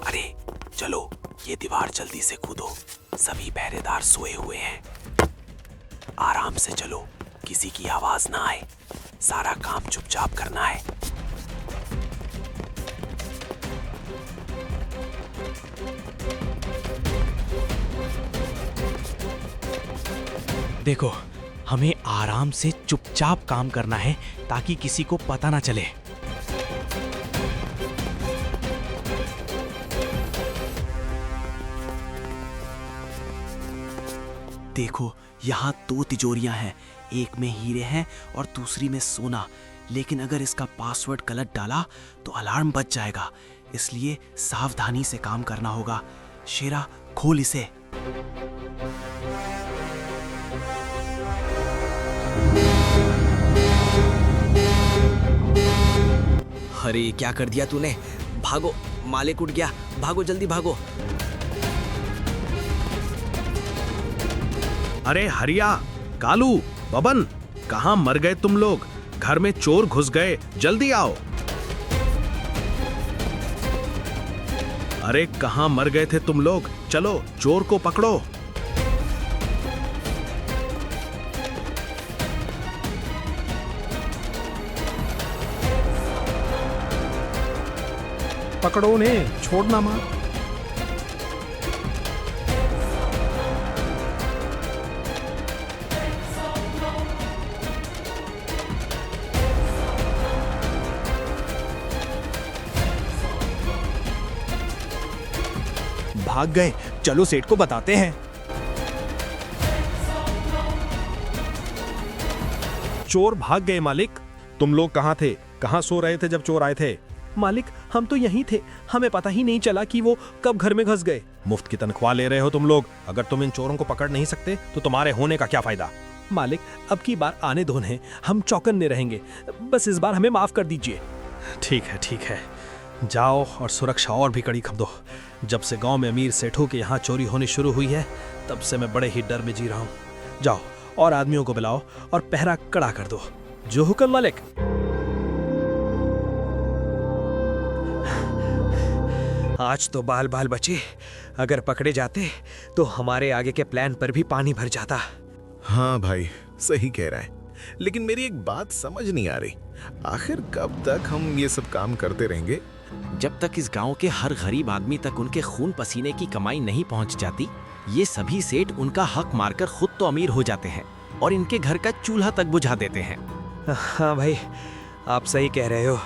अरे चलो, ये दीवार जल्दी से कूदो। सभी पहरेदार सोए हुए हैं। आराम से चलो, किसी की आवाज ना आए। सारा काम चुपचाप करना है। देखो, हमें आराम से चुपचाप काम करना है ताकि किसी को पता ना चले। देखो, यहाँ 2 तिजोरियां हैं। एक में हीरे हैं और दूसरी में सोना। लेकिन अगर इसका पासवर्ड गलत डाला तो अलार्म बज जाएगा। इसलिए सावधानी से काम करना होगा। शेरा, खोल इसे। अरे क्या कर दिया तूने? भागो, मालिक उठ गया। भागो, जल्दी भागो। अरे हरिया, कालू, बबन, कहाँ मर गए तुम लोग? घर में चोर घुस गए, जल्दी आओ। अरे कहाँ मर गए थे तुम लोग? चलो चोर को पकड़ो। पकड़ो उन्हें, छोड़ना मत। भाग गए, चलो सेठ को बताते हैं। चोर भाग गए मालिक। तुम लोग कहाँ थे? कहाँ सो रहे थे जब चोर आए थे? मालिक, हम तो यहीं थे। हमें पता ही नहीं चला कि वो कब घर में घुस गए। मुफ्त की तनख्वाह ले रहे हो तुम लोग। अगर तुम इन चोरों को पकड़ नहीं सकते तो तुम्हारे होने का क्या फायदा? मालिक, अब की बार आने दो है, हम चौकन्ने रहेंगे। बस इस बार हमें माफ कर दीजिए। ठीक है, ठीक है। जाओ और सुरक्षा और भी कड़ी कर दो। जब से गांव में अमीर सेठों के यहाँ चोरी होनी शुरू हुई है, तब से मैं बड़े ही डर में जी रहा हूँ। जाओ और आदमियों को बुलाओ और पहरा कड़ा कर दो। जो हुक्म मालिक। आज तो बाल बाल बचे। अगर पकड़े जाते तो हमारे आगे के प्लान पर भी पानी भर जाता। हाँ भाई, सही कह रहा है। लेकिन मेरी एक बात समझ नहीं आ रही, आखिर कब तक हम ये सब काम करते रहेंगे? जब तक इस गांव के हर गरीब आदमी तक उनके खून पसीने की कमाई नहीं पहुंच जाती, ये सभी सेठ उनका हक मारकर खुद तो अमीर हो जाते हैं और इनके घर का चूल्हा तक बुझा देते हैं। हाँ भाई, आप सही कह रहे हो।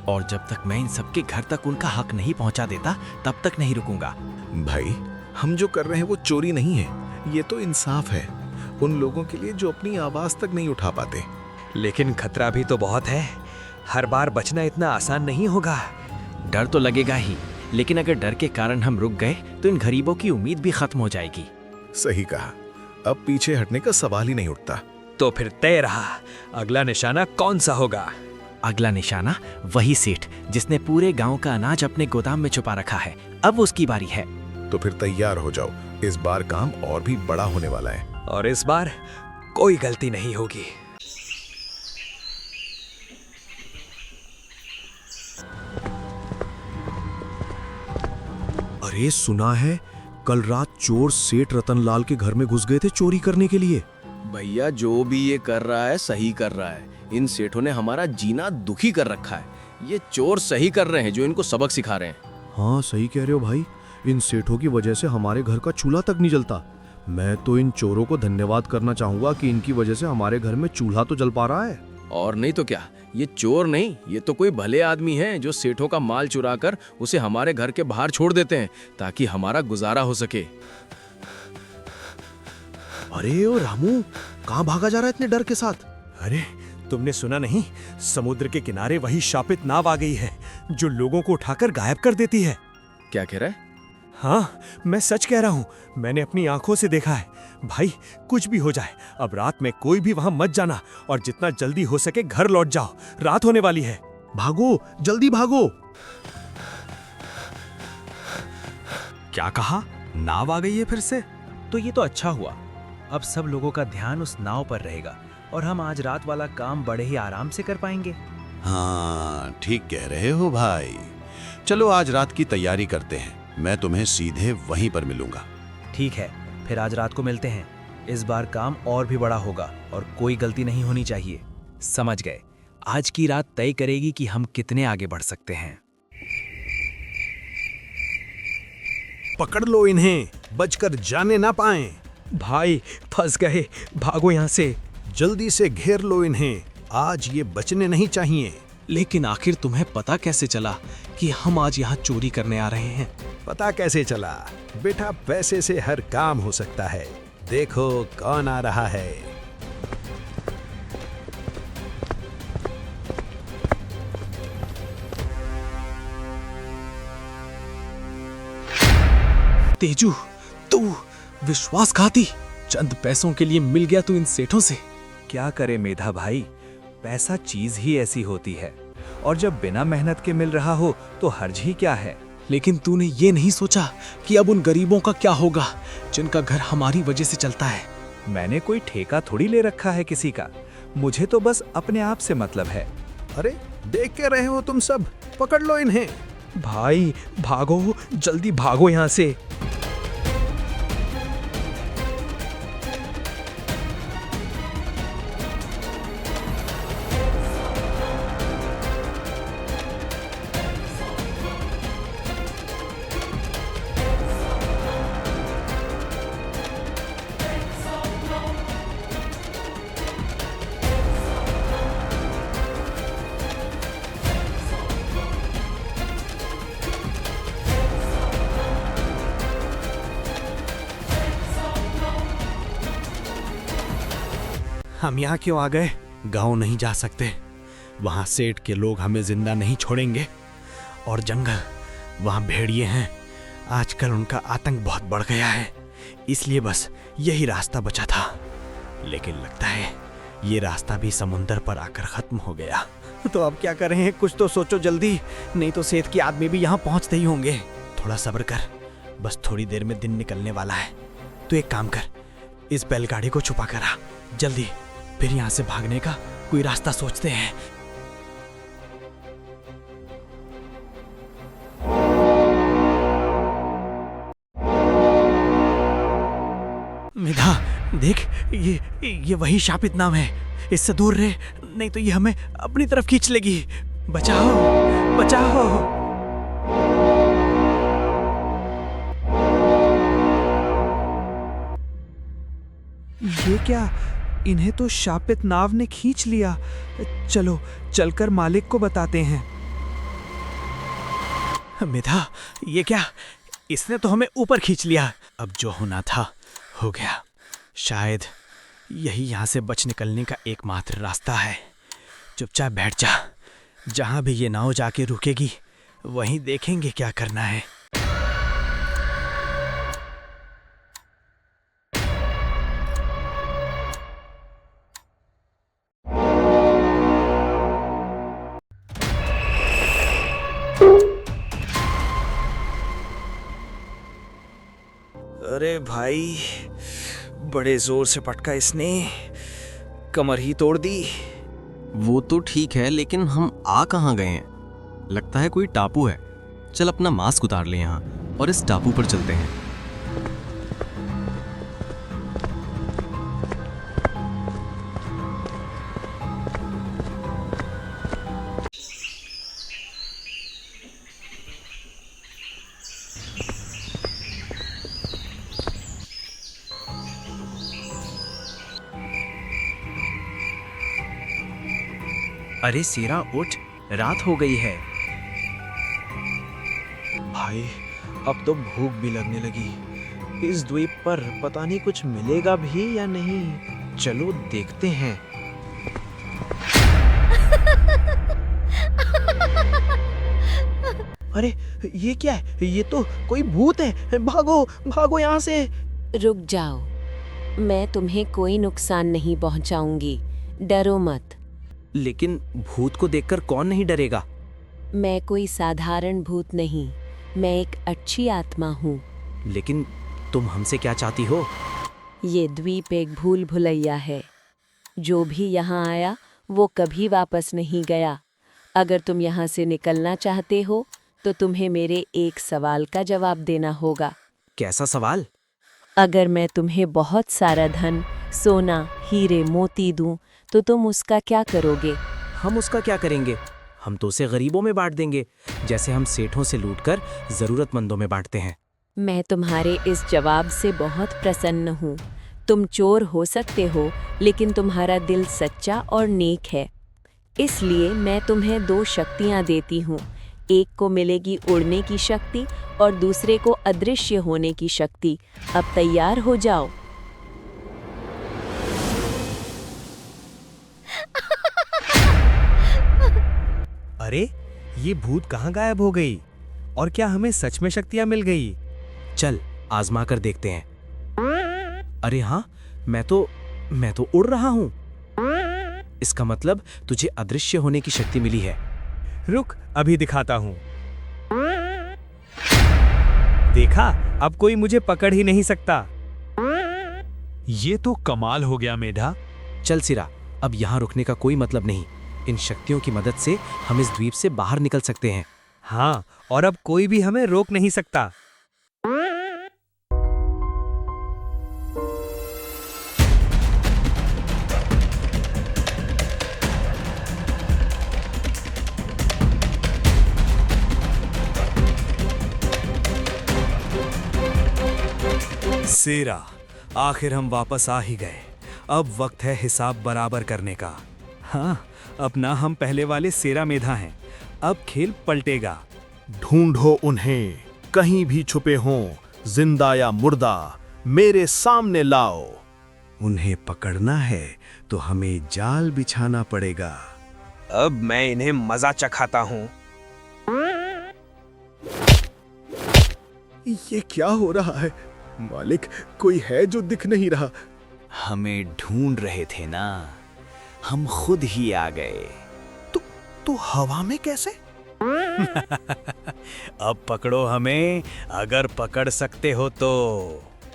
और जब तक मैं इन सबके घर तक उनका हक नहीं पहुंचा देता, तब तक नहीं रुकूंगा। भाई, हम जो कर रहे हैं वो चोरी नहीं है, ये तो इंसाफ है उन लोगों के लिए जो अपनी आवाज तक नहीं उठा पाते। लेकिन खतरा भी तो बहुत है। हर बार बचना इतना आसान नहीं होगा। डर तो लगेगा ही, लेकिन अगर डर के कारण हम रुक गए तो इन गरीबों की उम्मीद भी खत्म हो जाएगी। सही कहा, अब पीछे हटने का सवाल ही नहीं उठता। तो फिर तय रहा, अगला निशाना कौन सा होगा? अगला निशाना वही सेठ जिसने पूरे गांव का अनाज अपने गोदाम में छुपा रखा है। अब उसकी बारी है। तो फिर तैयार हो जाओ, इस बार काम और भी बड़ा होने वाला है। और इस बार कोई गलती नहीं होगी। अरे सुना है, कल रात चोर सेठ रतनलाल के घर में घुस गए थे चोरी करने के लिए। भैया, जो भी ये कर रहा है सही कर रहा है। इन सेठों ने हमारा जीना दुखी कर रखा है। ये चोर सही कर रहे हैं जो इनको सबक सिखा रहे हैं। हाँ सही कह रहे हो भाई, इन सेठों की वजह से हमारे घर का चूल्हा तक नहीं जलता। मैं तो इन चोरों को धन्यवाद करना चाहूंगा कि इनकी वजह से हमारे घर में चूल्हा तो जल पा रहा है। और नहीं तो क्या, ये चोर नहीं, ये तो कोई भले आदमी हैं जो सेठों का माल चुरा कर उसे हमारे घर के बाहर छोड़ देते हैं ताकि हमारा गुजारा हो सके। अरे ओ रामू, कहाँ भागा जा रहा है इतने डर के साथ? अरे तुमने सुना नहीं, समुद्र के किनारे वही शापित नाव आ गई है जो लोगों को उठाकर गायब कर देती है। क्या कह रहा है? हाँ, मैं सच कह रहा हूँ। मैंने अपनी आंखों से देखा है। भाई, कुछ भी हो जाए, अब रात में कोई भी वहां मत जाना और जितना जल्दी हो सके घर लौट जाओ। रात होने वाली है। भागो, जल्दी भागो। क्या कहा? नाव आ गई है फिर से? तो ये तो अच्छा हुआ। अब सब लोगों का ध्यान उस नाव पर रहेगा और हम आज रात वाला काम बड़े ही आराम से कर पाएंगे। हाँ, ठीक कह रहे हो भाई। चलो आज रात की तैयारी करते हैं, मैं तुम्हें सीधे वहीं पर मिलूंगा। ठीक है, फिर आज रात को मिलते हैं। इस बार काम और भी बड़ा होगा और कोई गलती नहीं होनी चाहिए। समझ गए? आज की रात तय करेगी कि हम कितने आगे बढ़ सकते हैं। पकड़ लो इन्हें, बचकर जाने ना पाएं। भाई फंस गए, भागो यहाँ से। जल्दी से घेर लो इन्हें, आज ये बचने नहीं चाहिए। लेकिन आखिर तुम्हें पता कैसे चला कि हम आज यहाँ चोरी करने आ रहे हैं? पता कैसे चला? बेटा, पैसे से हर काम हो सकता है। देखो कौन आ रहा है। तेजू, तू विश्वासघाती, चंद पैसों के लिए मिल गया तू इन सेठों से। क्या करे मेधा भाई, पैसा चीज ही ऐसी होती है, और जब बिना मेहनत के मिल रहा हो तो हर्ज ही क्या है। लेकिन तूने ये नहीं सोचा कि अब उन गरीबों का क्या होगा जिनका घर हमारी वजह से चलता है। मैंने कोई ठेका थोड़ी ले रखा है किसी का, मुझे तो बस अपने आप से मतलब है। अरे देख के रहे हो तुम सब, पकड़ लो इन्हें। भाई भागो, जल्दी भागो यहाँ से। हम यहाँ क्यों आ गए? गांव नहीं जा सकते, वहां सेठ के लोग हमें जिंदा नहीं छोड़ेंगे। और जंगल, वहां भेड़िए हैं, आजकल उनका आतंक बहुत बढ़ गया है, इसलिए बस यही रास्ता बचा था। लेकिन लगता है ये रास्ता भी समुंदर पर आकर खत्म हो गया। तो अब क्या करें? कुछ तो सोचो जल्दी, नहीं तो सेठ के आदमी भी यहाँ पहुंचते ही होंगे। थोड़ा सब्र कर, बस थोड़ी देर में दिन निकलने वाला है। तो एक काम कर, इस बैलगाड़ी को छुपा कर आ जल्दी, फिर यहाँ से भागने का कोई रास्ता सोचते हैं। मेधा देख, ये वही शापित नाम है, इससे दूर रहे, नहीं तो ये हमें अपनी तरफ खींच लेगी। बचाओ बचाओ। ये क्या, इन्हें तो शापित नाव ने खींच लिया। चलो चलकर मालिक को बताते हैं। मेधा ये क्या, इसने तो हमें ऊपर खींच लिया। अब जो होना था हो गया। शायद यही यहाँ से बच निकलने का एकमात्र रास्ता है। चुपचाप बैठ जा, जहाँ भी ये नाव जाके रुकेगी वहीं देखेंगे क्या करना है। अरे भाई, बड़े जोर से पटका इसने, कमर ही तोड़ दी। वो तो ठीक है, लेकिन हम आ कहाँ गए हैं? लगता है कोई टापू है। चल अपना मास्क उतार ले यहाँ और इस टापू पर चलते हैं। अरे सीरा उठ, रात हो गई है। भाई अब तो भूख भी लगने लगी। इस द्वीप पर पता नहीं कुछ मिलेगा भी या नहीं। चलो देखते हैं। अरे ये क्या है? ये तो कोई भूत है। भागो भागो यहाँ से। रुक जाओ, मैं तुम्हें कोई नुकसान नहीं पहुंचाऊंगी, डरो मत। लेकिन भूत को देखकर कौन नहीं डरेगा? मैं कोई साधारण भूत नहीं, मैं एक अच्छी आत्मा हूँ। लेकिन तुम हमसे क्या चाहती हो? ये द्वीप एक भूल भुलैया है। जो भी यहाँ आया वो कभी वापस नहीं गया। अगर तुम यहाँ से निकलना चाहते हो तो तो तुम्हें मेरे एक सवाल का जवाब देना होगा। कैसा सवाल? अगर मैं तुम्हें बहुत सारा धन, सोना, हीरे, मोती दूं, तो तुम उसका क्या करोगे? हम उसका क्या करेंगे? हम तो उसे गरीबों में बांट देंगे, जैसे हम सेठों से लूटकर जरूरतमंदों में बांटते हैं। मैं तुम्हारे इस जवाब से बहुत प्रसन्न हूँ। तुम चोर हो सकते हो, लेकिन तुम्हारा दिल सच्चा और नेक है। इसलिए मैं तुम्हें 2 शक्तियाँ देती हूँ। एक को मिलेगी उड़ने की शक्ति और दूसरे को अदृश्य होने की शक्ति। अब तैयार हो जाओ। अरे, ये भूत कहाँ गायब हो गई? और क्या हमें सच में शक्तियाँ मिल गई? चल आजमा कर देखते हैं। अरे हाँ, मैं तो उड़ रहा हूँ। इसका मतलब तुझे अदृश्य होने की शक्ति मिली है। रुक, अभी दिखाता हूँ। देखा, अब कोई मुझे पकड़ ही नहीं सकता। ये तो कमाल हो गया मेढा। चल सिरा, अब यहाँ रुकने का कोई मतलब नहीं। इन शक्तियों की मदद से हम इस द्वीप से बाहर निकल सकते हैं। हाँ, और अब कोई भी हमें रोक नहीं सकता। सेरा, आखिर हम वापस आ ही गए। अब वक्त है हिसाब बराबर करने का। हाँ, अब ना हम पहले वाले सेरा मेधा हैं। अब खेल पलटेगा। ढूंढो उन्हें, कहीं भी छुपे हों, जिंदा या मुर्दा, मेरे सामने लाओ। उन्हें पकड़ना है तो हमें जाल बिछाना पड़ेगा। अब मैं इन्हें मजा चखाता हूँ। ये क्या हो रहा है? मालिक, कोई है जो दिख नहीं रहा। हमें ढूंढ रहे थे ना, हम खुद ही आ गए। तो हवा में कैसे? अब पकड़ो हमें, अगर पकड़ सकते हो तो।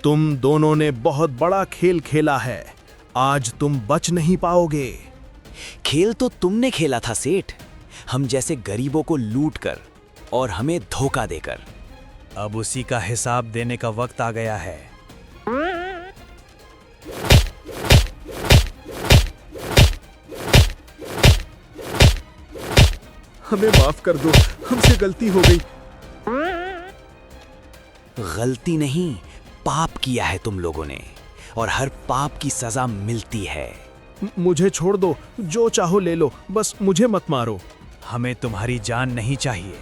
तुम दोनों ने बहुत बड़ा खेल खेला है, आज तुम बच नहीं पाओगे। खेल तो तुमने खेला था सेठ, हम जैसे गरीबों को लूट कर और हमें धोखा देकर। अब उसी का हिसाब देने का वक्त आ गया है। हमें माफ कर दो, हमसे गलती हो गई। गलती नहीं, पाप किया है तुम लोगों ने, और हर पाप की सजा मिलती है। मुझे छोड़ दो, जो चाहो ले लो, बस मुझे मत मारो। हमें तुम्हारी जान नहीं चाहिए,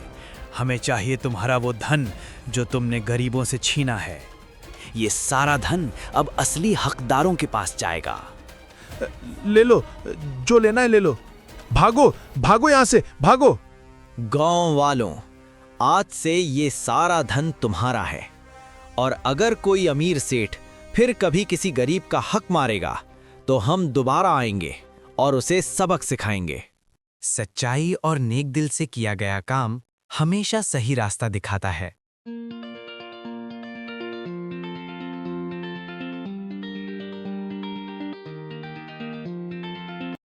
हमें चाहिए तुम्हारा वो धन जो तुमने गरीबों से छीना है। ये सारा धन अब असली हकदारों के पास जाएगा। ले लो, जो लेना है ले लो। भागो, भागो यहाँ से, भागो। गांव वालों, आज से ये सारा धन तुम्हारा है, और अगर कोई अमीर सेठ फिर कभी किसी गरीब का हक मारेगा तो हम दोबारा आएंगे और उसे सबक सिखाएंगे। सच्चाई और नेक दिल से किया गया काम हमेशा सही रास्ता दिखाता है।